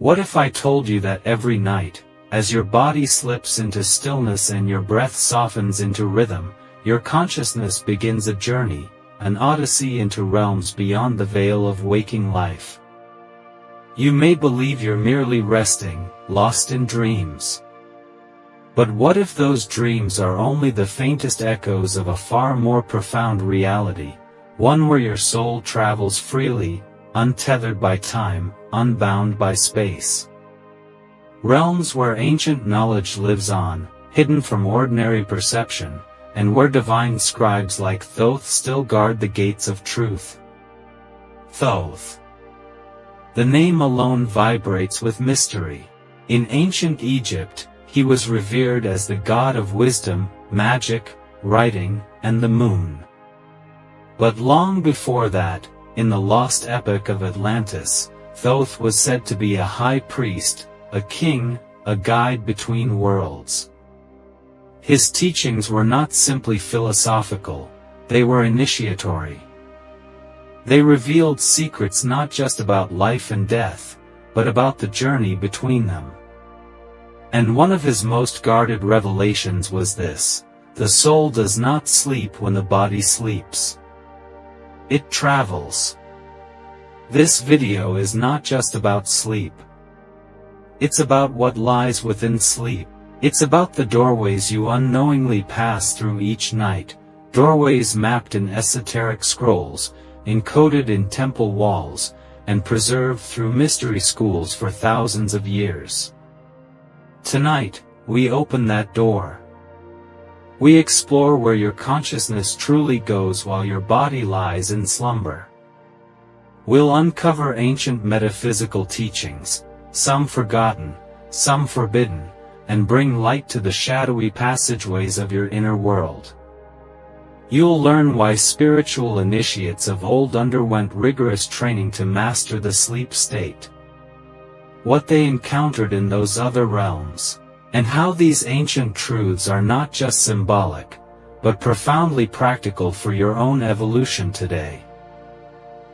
What if I told you that every night, as your body slips into stillness and your breath softens into rhythm, your consciousness begins a journey, an odyssey into realms beyond the veil of waking life? You may believe you're merely resting, lost in dreams. But what if those dreams are only the faintest echoes of a far more profound reality, one where your soul travels freely, untethered by time, unbound by space? Realms where ancient knowledge lives on, hidden from ordinary perception, and where divine scribes like Thoth still guard the gates of truth. Thoth. The name alone vibrates with mystery. In ancient Egypt, he was revered as the god of wisdom, magic, writing, and the moon. But long before that, in the lost epic of Atlantis, Thoth was said to be a high priest, a king, a guide between worlds. His teachings were not simply philosophical, they were initiatory. They revealed secrets not just about life and death, but about the journey between them. And one of his most guarded revelations was this: the soul does not sleep when the body sleeps. It travels. This video is not just about sleep. It's about what lies within sleep. It's about the doorways you unknowingly pass through each night, doorways mapped in esoteric scrolls, encoded in temple walls, and preserved through mystery schools for thousands of years. Tonight, we open that door. We explore where your consciousness truly goes while your body lies in slumber. We'll uncover ancient metaphysical teachings, some forgotten, some forbidden, and bring light to the shadowy passageways of your inner world. You'll learn why spiritual initiates of old underwent rigorous training to master the sleep state, what they encountered in those other realms, and how these ancient truths are not just symbolic, but profoundly practical for your own evolution today.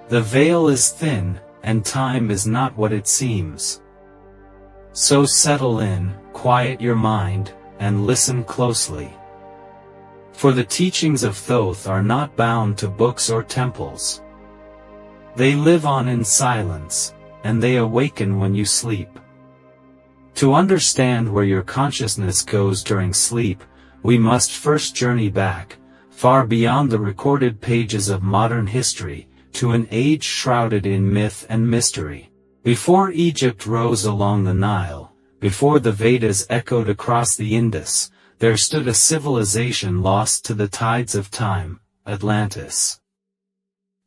The veil is thin, and time is not what it seems. So settle in, quiet your mind, and listen closely. For the teachings of Thoth are not bound to books or temples. They live on in silence, and they awaken when you sleep. To understand where your consciousness goes during sleep, we must first journey back, far beyond the recorded pages of modern history, to an age shrouded in myth and mystery. Before Egypt rose along the Nile, before the Vedas echoed across the Indus, there stood a civilization lost to the tides of time, Atlantis.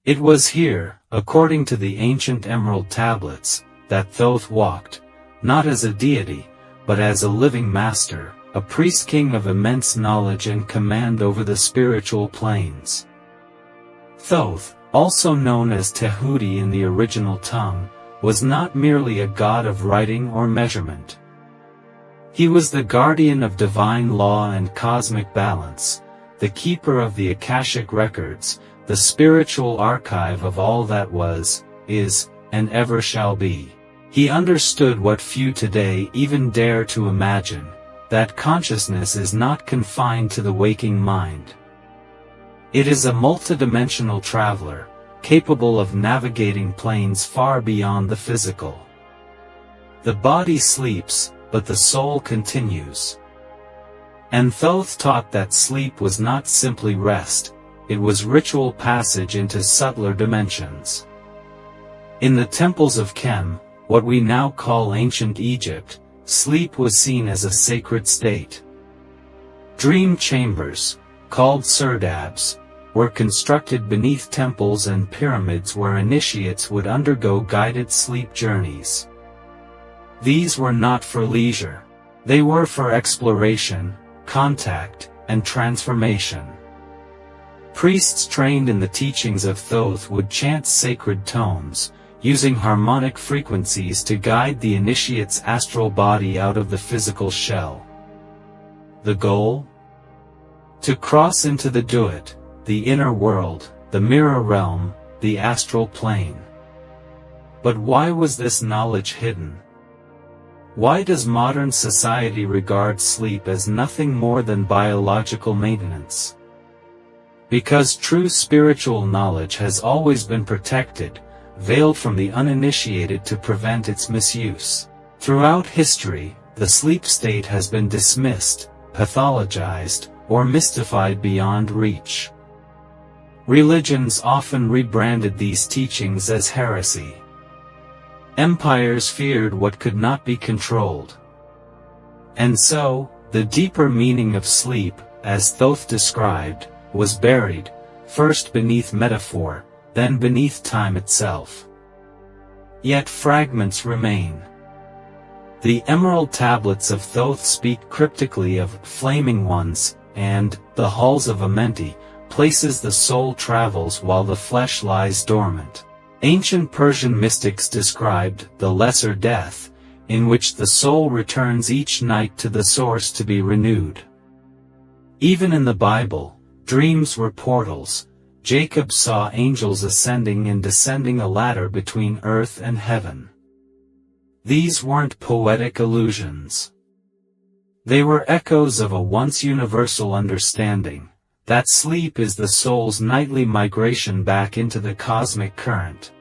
It was here, according to the ancient emerald tablets, that Thoth walked, not as a deity, but as a living master, a priest-king of immense knowledge and command over the spiritual planes. Thoth, also known as Tehuti in the original tongue, was not merely a god of writing or measurement. He was the guardian of divine law and cosmic balance, the keeper of the Akashic records, the spiritual archive of all that was, is, and ever shall be. He understood what few today even dare to imagine, that consciousness is not confined to the waking mind. It is a multidimensional traveler, capable of navigating planes far beyond the physical. The body sleeps, but the soul continues. And Thoth taught that sleep was not simply rest, it was ritual passage into subtler dimensions. In the temples of Kem, what we now call ancient Egypt, sleep was seen as a sacred state. Dream chambers, called serdabs, were constructed beneath temples and pyramids where initiates would undergo guided sleep journeys. These were not for leisure. They were for exploration, contact, and transformation. Priests trained in the teachings of Thoth would chant sacred tones, using harmonic frequencies to guide the initiate's astral body out of the physical shell. The goal? To cross into the Duat, the inner world, the mirror realm, the astral plane. But why was this knowledge hidden? Why does modern society regard sleep as nothing more than biological maintenance? Because true spiritual knowledge has always been protected, veiled from the uninitiated to prevent its misuse. Throughout history, the sleep state has been dismissed, pathologized, or mystified beyond reach. Religions often rebranded these teachings as heresy. Empires feared what could not be controlled. And so, the deeper meaning of sleep, as Thoth described, was buried, first beneath metaphor, then beneath time itself. Yet fragments remain. The emerald tablets of Thoth speak cryptically of flaming ones, and the halls of Amenti, places the soul travels while the flesh lies dormant. Ancient Persian mystics described the lesser death, in which the soul returns each night to the source to be renewed. Even in the Bible, dreams were portals. Jacob saw angels ascending and descending a ladder between earth and heaven. These weren't poetic illusions. They were echoes of a once universal understanding, that sleep is the soul's nightly migration back into the cosmic current.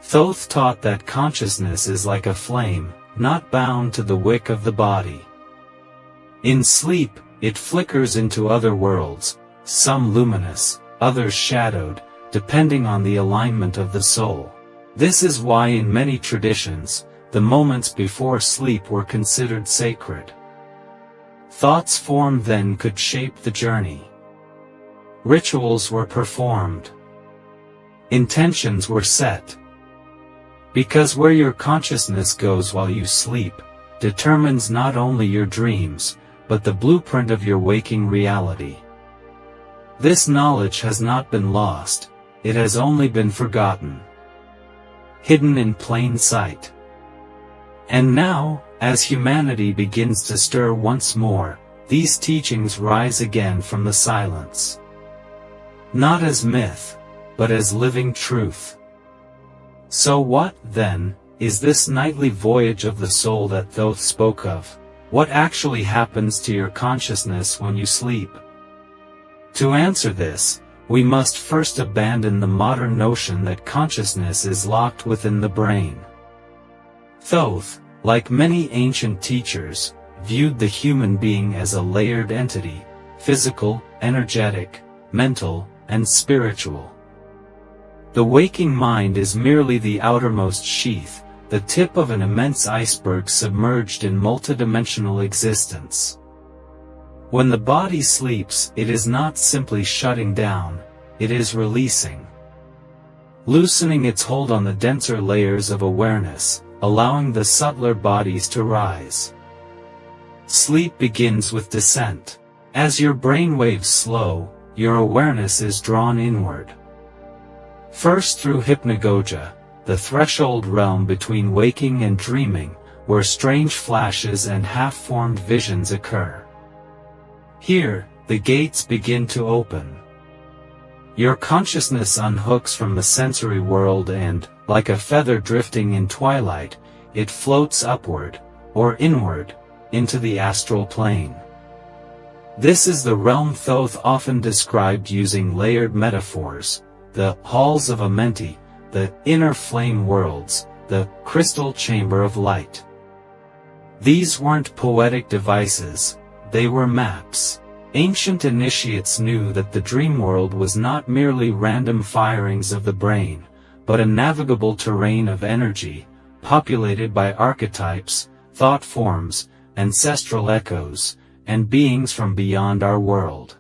Thoth taught that consciousness is like a flame, not bound to the wick of the body. In sleep, it flickers into other worlds, some luminous, others shadowed, depending on the alignment of the soul. This is why in many traditions, the moments before sleep were considered sacred. Thoughts formed then could shape the journey. Rituals were performed. Intentions were set. Because where your consciousness goes while you sleep, determines not only your dreams, but the blueprint of your waking reality. This knowledge has not been lost, it has only been forgotten. Hidden in plain sight. And now, as humanity begins to stir once more, these teachings rise again from the silence. Not as myth, but as living truth. So what, then, is this nightly voyage of the soul that Thoth spoke of? What actually happens to your consciousness when you sleep? To answer this, we must first abandon the modern notion that consciousness is locked within the brain. Thoth, like many ancient teachers, viewed the human being as a layered entity, physical, energetic, mental, and spiritual. The waking mind is merely the outermost sheath, the tip of an immense iceberg submerged in multidimensional existence. When the body sleeps, it is not simply shutting down, it is releasing. Loosening its hold on the denser layers of awareness, allowing the subtler bodies to rise. Sleep begins with descent. As your brainwaves slow, your awareness is drawn inward. First through hypnagogia, the threshold realm between waking and dreaming, where strange flashes and half-formed visions occur. Here, the gates begin to open. Your consciousness unhooks from the sensory world and, like a feather drifting in twilight, it floats upward, or inward, into the astral plane. This is the realm Thoth often described using layered metaphors, the halls of Amenti, the inner flame worlds, the crystal chamber of light. These weren't poetic devices, they were maps. Ancient initiates knew that the dream world was not merely random firings of the brain, but a navigable terrain of energy, populated by archetypes, thought forms, ancestral echoes, and beings from beyond our world.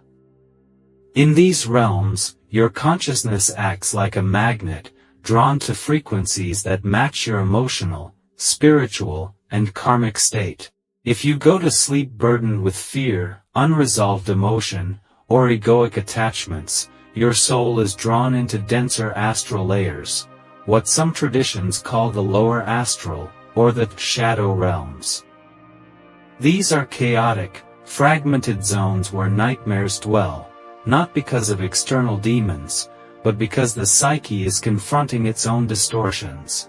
In these realms, your consciousness acts like a magnet, drawn to frequencies that match your emotional, spiritual, and karmic state. If you go to sleep burdened with fear, unresolved emotion, or egoic attachments, your soul is drawn into denser astral layers, what some traditions call the lower astral, or the shadow realms. These are chaotic, fragmented zones where nightmares dwell, not because of external demons, but because the psyche is confronting its own distortions.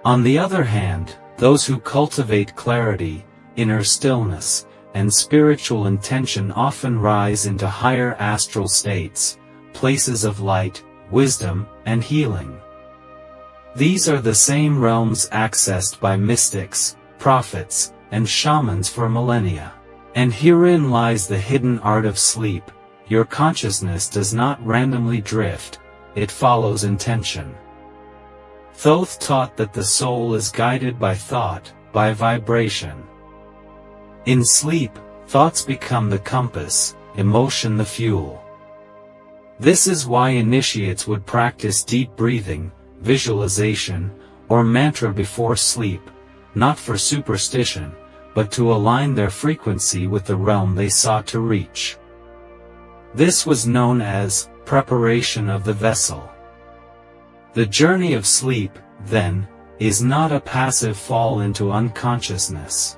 On the other hand, Those who cultivate clarity, inner stillness, and spiritual intention often rise into higher astral states, places of light, wisdom, and healing. These are the same realms accessed by mystics, prophets, and shamans for millennia. And herein lies the hidden art of sleep. Your consciousness does not randomly drift, it follows intention. Thoth taught that the soul is guided by thought, by vibration. In sleep, thoughts become the compass, emotion the fuel. This is why initiates would practice deep breathing, visualization, or mantra before sleep, not for superstition, but to align their frequency with the realm they sought to reach. This was known as preparation of the vessel. The journey of sleep, then, is not a passive fall into unconsciousness.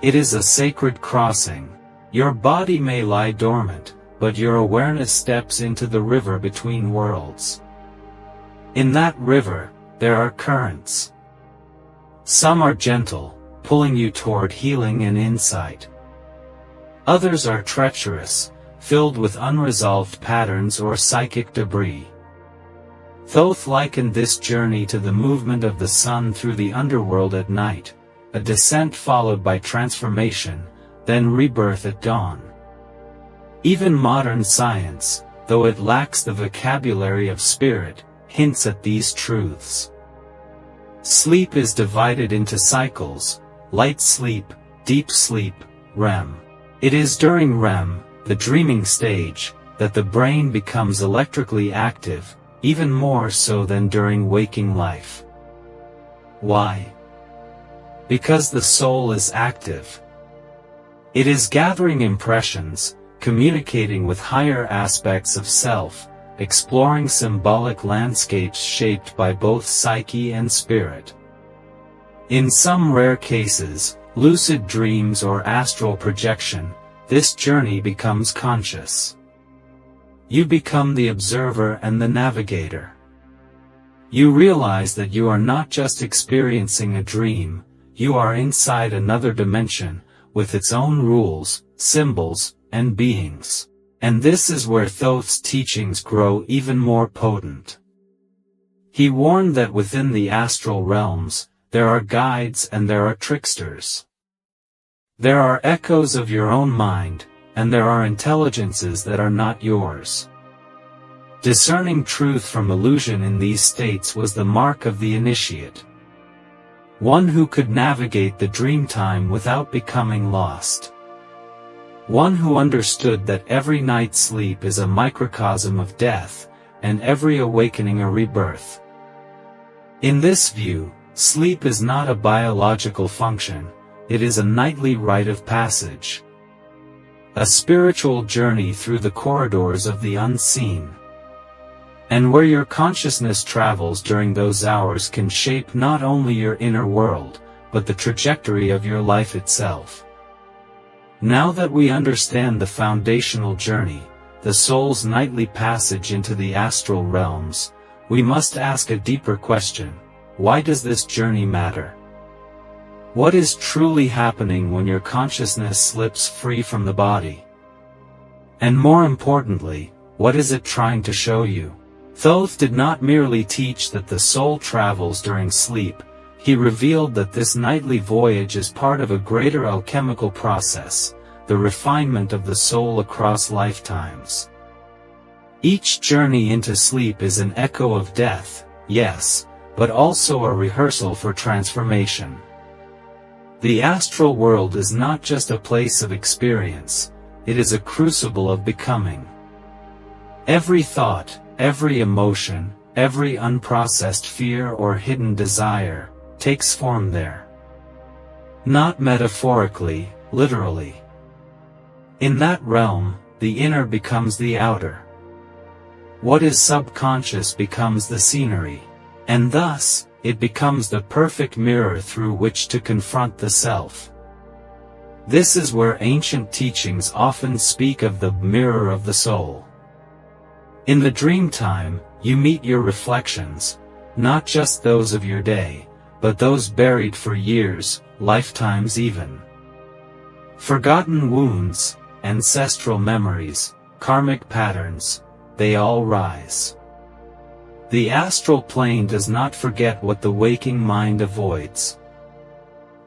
It is a sacred crossing. Your body may lie dormant, but your awareness steps into the river between worlds. In that river, there are currents. Some are gentle, pulling you toward healing and insight. Others are treacherous, filled with unresolved patterns or psychic debris. Thoth likened this journey to the movement of the sun through the underworld at night, a descent followed by transformation, then rebirth at dawn. Even modern science, though it lacks the vocabulary of spirit, hints at these truths. Sleep is divided into cycles: light sleep, deep sleep, REM. It is during REM, the dreaming stage, that the brain becomes electrically active, even more so than during waking life. Why? Because the soul is active. It is gathering impressions, communicating with higher aspects of self, exploring symbolic landscapes shaped by both psyche and spirit. In some rare cases, lucid dreams or astral projection, this journey becomes conscious. You become the observer and the navigator. You realize that you are not just experiencing a dream, you are inside another dimension, with its own rules, symbols, and beings. And this is where Thoth's teachings grow even more potent. He warned that within the astral realms, there are guides and there are tricksters. There are echoes of your own mind, and there are intelligences that are not yours. Discerning truth from illusion in these states was the mark of the initiate. One who could navigate the dream time without becoming lost. One who understood that every night's sleep is a microcosm of death, and every awakening a rebirth. In this view, sleep is not a biological function, it is a nightly rite of passage. A spiritual journey through the corridors of the unseen. And where your consciousness travels during those hours can shape not only your inner world, but the trajectory of your life itself. Now that we understand the foundational journey, the soul's nightly passage into the astral realms, we must ask a deeper question: why does this journey matter? What is truly happening when your consciousness slips free from the body? And more importantly, what is it trying to show you? Thoth did not merely teach that the soul travels during sleep, he revealed that this nightly voyage is part of a greater alchemical process, the refinement of the soul across lifetimes. Each journey into sleep is an echo of death, yes, but also a rehearsal for transformation. The astral world is not just a place of experience, it is a crucible of becoming. Every thought, every emotion, every unprocessed fear or hidden desire, takes form there. Not metaphorically, literally. In that realm, the inner becomes the outer. What is subconscious becomes the scenery, and thus, it becomes the perfect mirror through which to confront the self. This is where ancient teachings often speak of the mirror of the soul. In the dream time, you meet your reflections, not just those of your day, but those buried for years, lifetimes even. Forgotten wounds, ancestral memories, karmic patterns, they all rise. The astral plane does not forget what the waking mind avoids.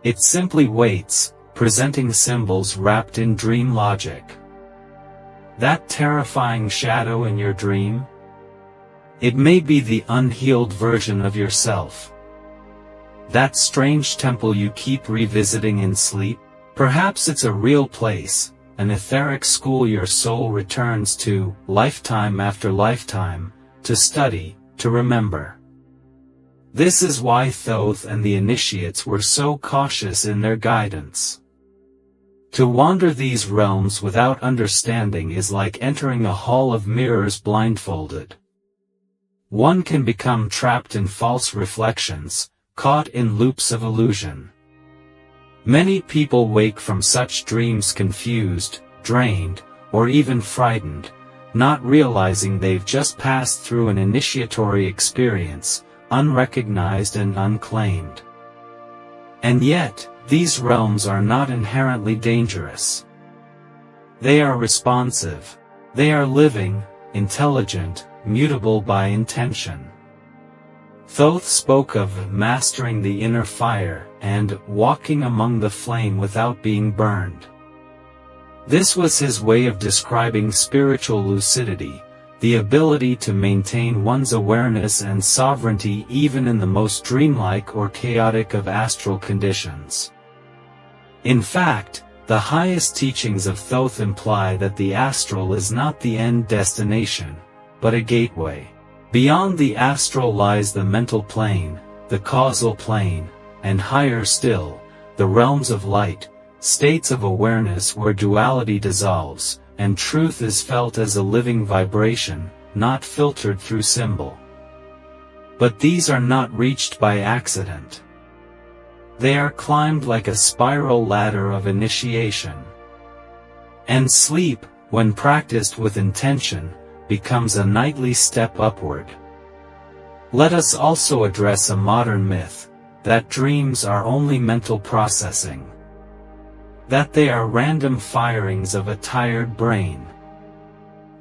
It simply waits, presenting symbols wrapped in dream logic. That terrifying shadow in your dream? It may be the unhealed version of yourself. That strange temple you keep revisiting in sleep? Perhaps it's a real place, an etheric school your soul returns to, lifetime after lifetime, to study, to remember. This is why Thoth and the initiates were so cautious in their guidance. To wander these realms without understanding is like entering a hall of mirrors blindfolded. One can become trapped in false reflections, caught in loops of illusion. Many people wake from such dreams confused, drained, or even frightened, not realizing they've just passed through an initiatory experience, unrecognized and unclaimed. And yet, these realms are not inherently dangerous. They are responsive. They are living, intelligent, mutable by intention. Thoth spoke of mastering the inner fire and walking among the flame without being burned. This was his way of describing spiritual lucidity, the ability to maintain one's awareness and sovereignty even in the most dreamlike or chaotic of astral conditions. In fact, the highest teachings of Thoth imply that the astral is not the end destination, but a gateway. Beyond the astral lies the mental plane, the causal plane, and higher still, the realms of light, states of awareness where duality dissolves, and truth is felt as a living vibration, not filtered through symbol. But these are not reached by accident. They are climbed like a spiral ladder of initiation. And sleep, when practiced with intention, becomes a nightly step upward. Let us also address a modern myth, that dreams are only mental processing. That they are random firings of a tired brain.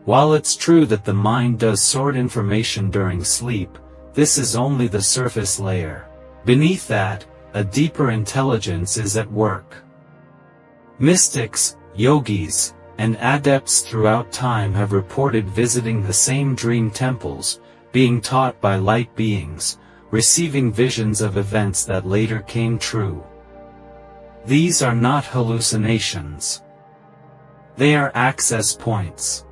While it's true that the mind does sort information during sleep, this is only the surface layer. Beneath that, a deeper intelligence is at work. Mystics, yogis, and adepts throughout time have reported visiting the same dream temples, being taught by light beings, receiving visions of events that later came true. These are not hallucinations. They are access points.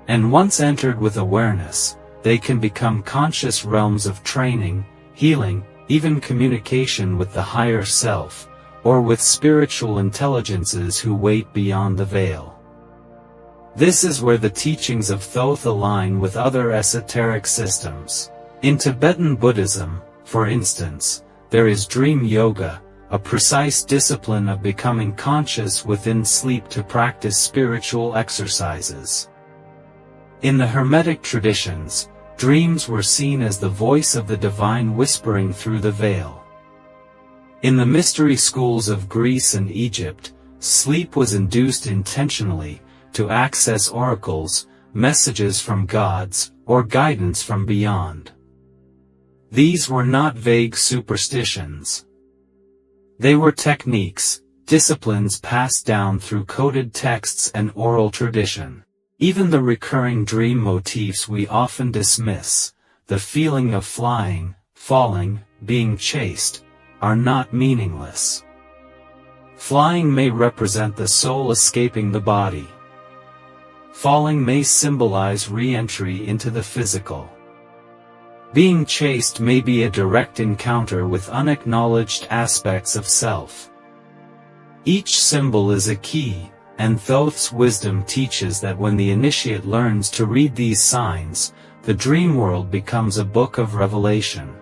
And once entered with awareness, they can become conscious realms of training, healing, even communication with the higher self, or with spiritual intelligences who wait beyond the veil. This is where the teachings of Thoth align with other esoteric systems. In Tibetan Buddhism, for instance, there is dream yoga, a precise discipline of becoming conscious within sleep to practice spiritual exercises. In the Hermetic traditions, dreams were seen as the voice of the divine whispering through the veil. In the mystery schools of Greece and Egypt, sleep was induced intentionally, to access oracles, messages from gods, or guidance from beyond. These were not vague superstitions. They were techniques, disciplines passed down through coded texts and oral tradition. Even the recurring dream motifs we often dismiss, the feeling of flying, falling, being chased, are not meaningless. Flying may represent the soul escaping the body. Falling may symbolize re-entry into the physical. Being chased may be a direct encounter with unacknowledged aspects of self. Each symbol is a key, and Thoth's wisdom teaches that when the initiate learns to read these signs, the dream world becomes a book of revelation.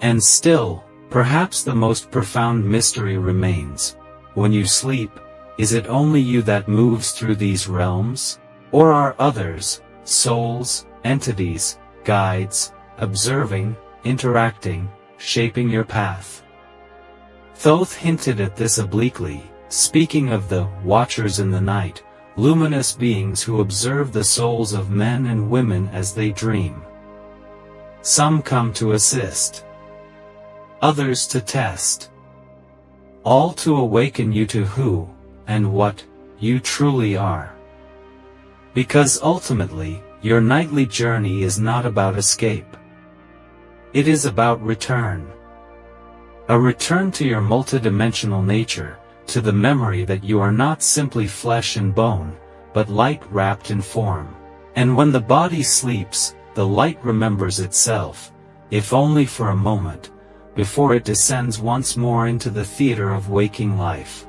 And still, perhaps the most profound mystery remains. When you sleep, is it only you that moves through these realms? Or are others, souls, entities, guides, observing, interacting, shaping your path. Thoth hinted at this obliquely, speaking of the watchers in the night, luminous beings who observe the souls of men and women as they dream. Some come to assist, others to test, all to awaken you to who and what you truly are. Because ultimately, your nightly journey is not about escape. It is about return. A return to your multidimensional nature, to the memory that you are not simply flesh and bone, but light wrapped in form. And when the body sleeps, the light remembers itself, if only for a moment, before it descends once more into the theater of waking life.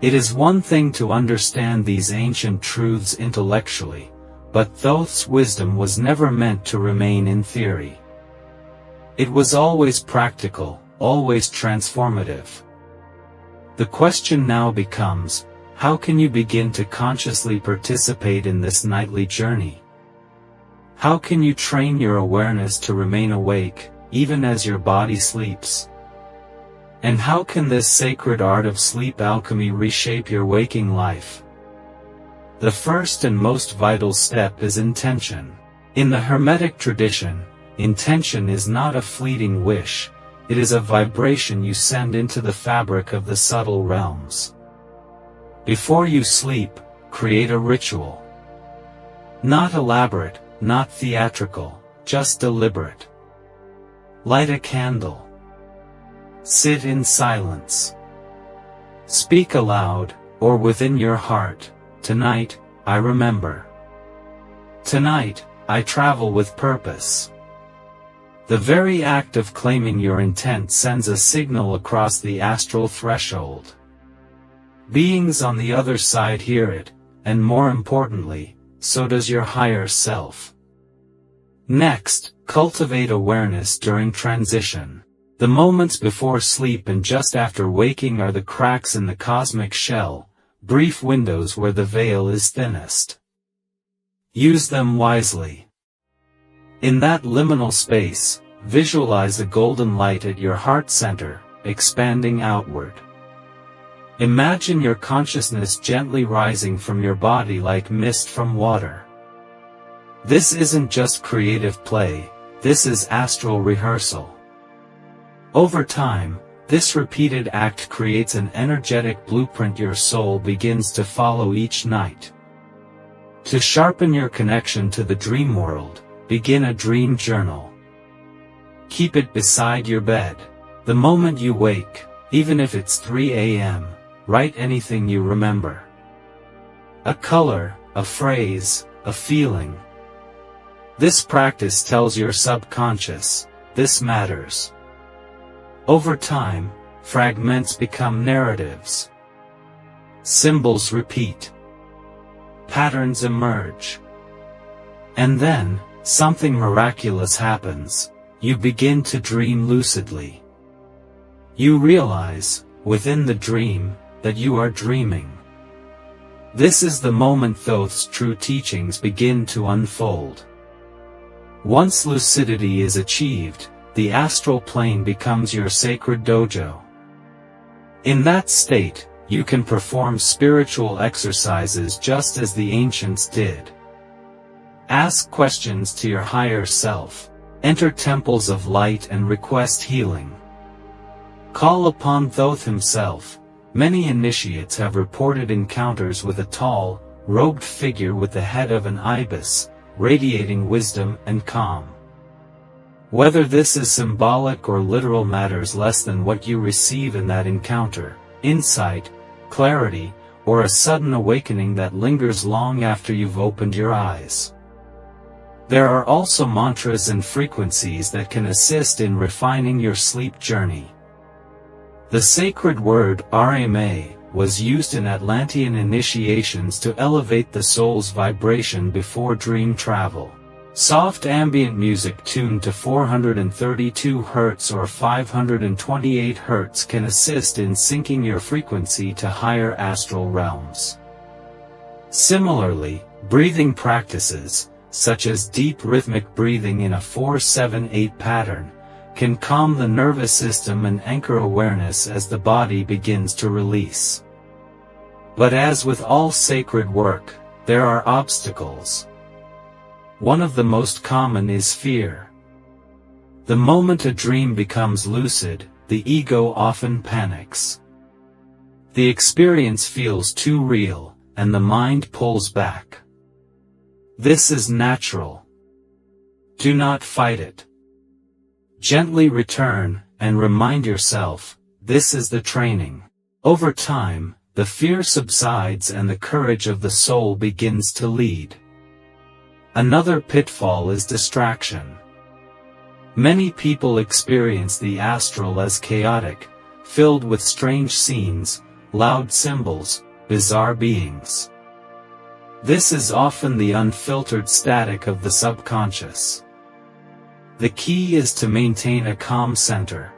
It is one thing to understand these ancient truths intellectually, but Thoth's wisdom was never meant to remain in theory. It was always practical, always transformative. The question now becomes, how can you begin to consciously participate in this nightly journey? How can you train your awareness to remain awake, even as your body sleeps? And how can this sacred art of sleep alchemy reshape your waking life? The first and most vital step is intention. In the Hermetic tradition, intention is not a fleeting wish, it is a vibration you send into the fabric of the subtle realms. Before you sleep, create a ritual. Not elaborate, not theatrical, just deliberate. Light a candle. Sit in silence. Speak aloud, or within your heart, "Tonight, I remember. Tonight, I travel with purpose." The very act of claiming your intent sends a signal across the astral threshold. Beings on the other side hear it, and more importantly, so does your higher self. Next, cultivate awareness during transition. The moments before sleep and just after waking are the cracks in the cosmic shell, brief windows where the veil is thinnest. Use them wisely. In that liminal space, visualize a golden light at your heart center, expanding outward. Imagine your consciousness gently rising from your body like mist from water. This isn't just creative play, this is astral rehearsal. Over time, this repeated act creates an energetic blueprint your soul begins to follow each night. To sharpen your connection to the dream world, begin a dream journal. Keep it beside your bed. The moment you wake, even if it's 3 a.m., write anything you remember. A color, a phrase, a feeling. This practice tells your subconscious, this matters. Over time, fragments become narratives. Symbols repeat. Patterns emerge. And then, something miraculous happens. You begin to dream lucidly. You realize, within the dream, that you are dreaming. This is the moment Thoth's true teachings begin to unfold. Once lucidity is achieved, the astral plane becomes your sacred dojo. In that state, you can perform spiritual exercises just as the ancients did. Ask questions to your higher self, enter temples of light and request healing. Call upon Thoth himself. Many initiates have reported encounters with a tall, robed figure with the head of an ibis, radiating wisdom and calm. Whether this is symbolic or literal matters less than what you receive in that encounter: insight, clarity, or a sudden awakening that lingers long after you've opened your eyes. There are also mantras and frequencies that can assist in refining your sleep journey. The sacred word Rma was used in Atlantean initiations to elevate the soul's vibration before dream travel. Soft ambient music tuned to 432 Hz or 528 Hz can assist in syncing your frequency to higher astral realms. Similarly, breathing practices, such as deep rhythmic breathing in a 4-7-8 pattern, can calm the nervous system and anchor awareness as the body begins to release. But as with all sacred work, there are obstacles. One of the most common is fear. The moment a dream becomes lucid, the ego often panics. The experience feels too real, and the mind pulls back. This is natural. Do not fight it. Gently return, and remind yourself, this is the training. Over time, the fear subsides and the courage of the soul begins to lead. Another pitfall is distraction. Many people experience the astral as chaotic, filled with strange scenes, loud symbols, bizarre beings. This is often the unfiltered static of the subconscious. The key is to maintain a calm center.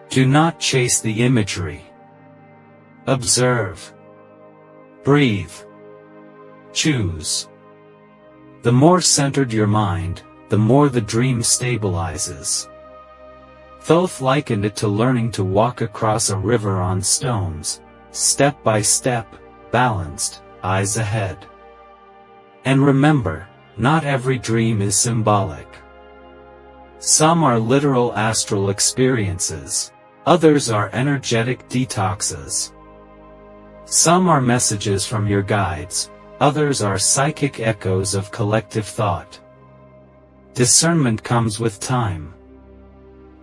Do not chase the imagery. Observe. Breathe. Choose. The more centered your mind, the more the dream stabilizes. Thoth likened it to learning to walk across a river on stones, step by step, balanced, eyes ahead. And remember, not every dream is symbolic. Some are literal astral experiences. Others are energetic detoxes. Some are messages from your guides. Others are psychic echoes of collective thought. Discernment comes with time.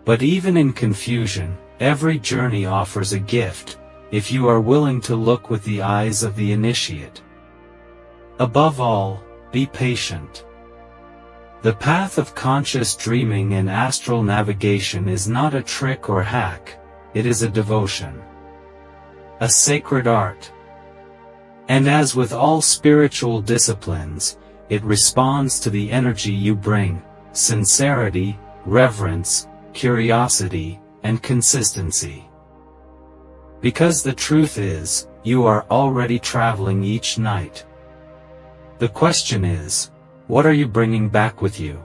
But even in confusion, every journey offers a gift, if you are willing to look with the eyes of the initiate. Above all, be patient. The path of conscious dreaming and astral navigation is not a trick or hack, it is a devotion. A sacred art. And as with all spiritual disciplines, it responds to the energy you bring, sincerity, reverence, curiosity, and consistency. Because the truth is, you are already traveling each night. The question is, what are you bringing back with you?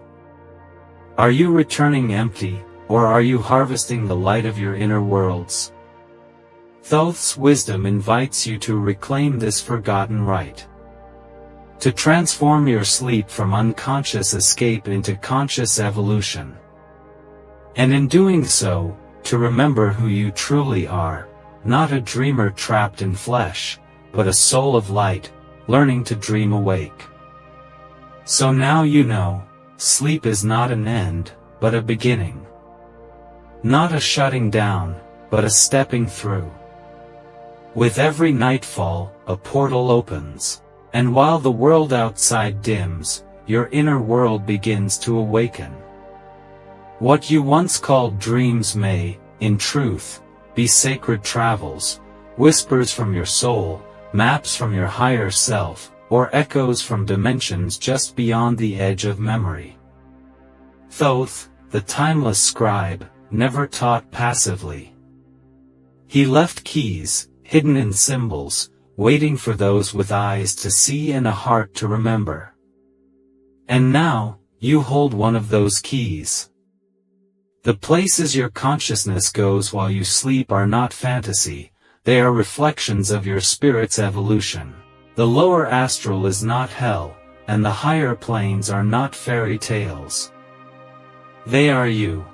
Are you returning empty, or are you harvesting the light of your inner worlds? Thoth's wisdom invites you to reclaim this forgotten right. To transform your sleep from unconscious escape into conscious evolution. And in doing so, to remember who you truly are, not a dreamer trapped in flesh, but a soul of light, learning to dream awake. So now you know, sleep is not an end, but a beginning. Not a shutting down, but a stepping through. With every nightfall, a portal opens, and while the world outside dims, your inner world begins to awaken. What you once called dreams may, in truth, be sacred travels, whispers from your soul, maps from your higher self, or echoes from dimensions just beyond the edge of memory. Thoth, the timeless scribe, never taught passively. He left keys, hidden in symbols, waiting for those with eyes to see and a heart to remember. And now, you hold one of those keys. The places your consciousness goes while you sleep are not fantasy, they are reflections of your spirit's evolution. The lower astral is not hell, and the higher planes are not fairy tales. They are you.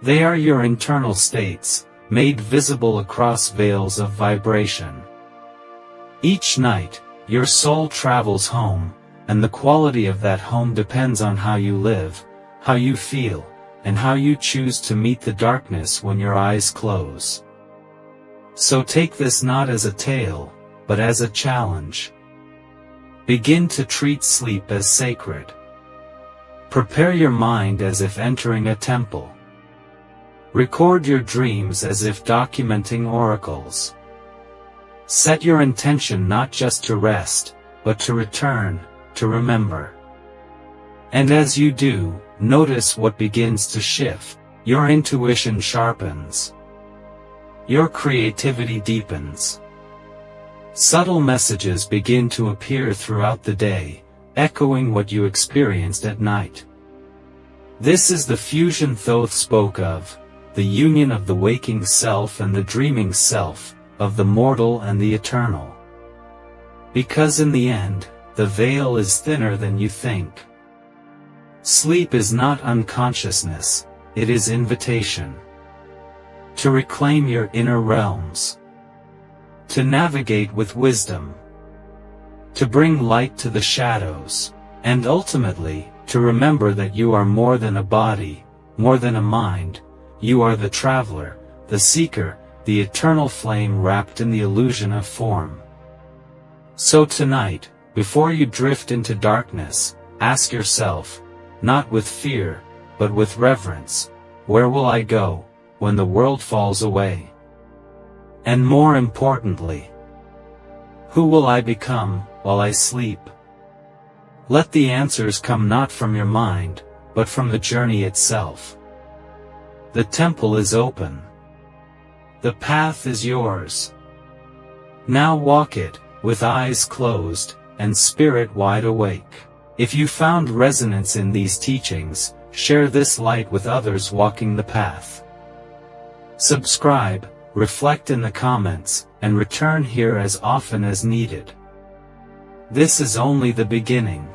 They are your internal states, made visible across veils of vibration. Each night, your soul travels home, and the quality of that home depends on how you live, how you feel, and how you choose to meet the darkness when your eyes close. So take this not as a tale, but as a challenge. Begin to treat sleep as sacred. Prepare your mind as if entering a temple. Record your dreams as if documenting oracles. Set your intention not just to rest, but to return, to remember. And as you do, notice what begins to shift. Your intuition sharpens. Your creativity deepens. Subtle messages begin to appear throughout the day, echoing what you experienced at night. This is the fusion Thoth spoke of, the union of the waking self and the dreaming self, of the mortal and the eternal. Because in the end, the veil is thinner than you think. Sleep is not unconsciousness, it is invitation. To reclaim your inner realms. To navigate with wisdom. To bring light to the shadows, and ultimately, to remember that you are more than a body, more than a mind, you are the traveler, the seeker, the eternal flame wrapped in the illusion of form. So tonight, before you drift into darkness, ask yourself, not with fear, but with reverence, where will I go, when the world falls away? And more importantly, who will I become, while I sleep? Let the answers come not from your mind, but from the journey itself. The temple is open. The path is yours. Now walk it, with eyes closed, and spirit wide awake. If you found resonance in these teachings, share this light with others walking the path. Subscribe, reflect in the comments, and return here as often as needed. This is only the beginning.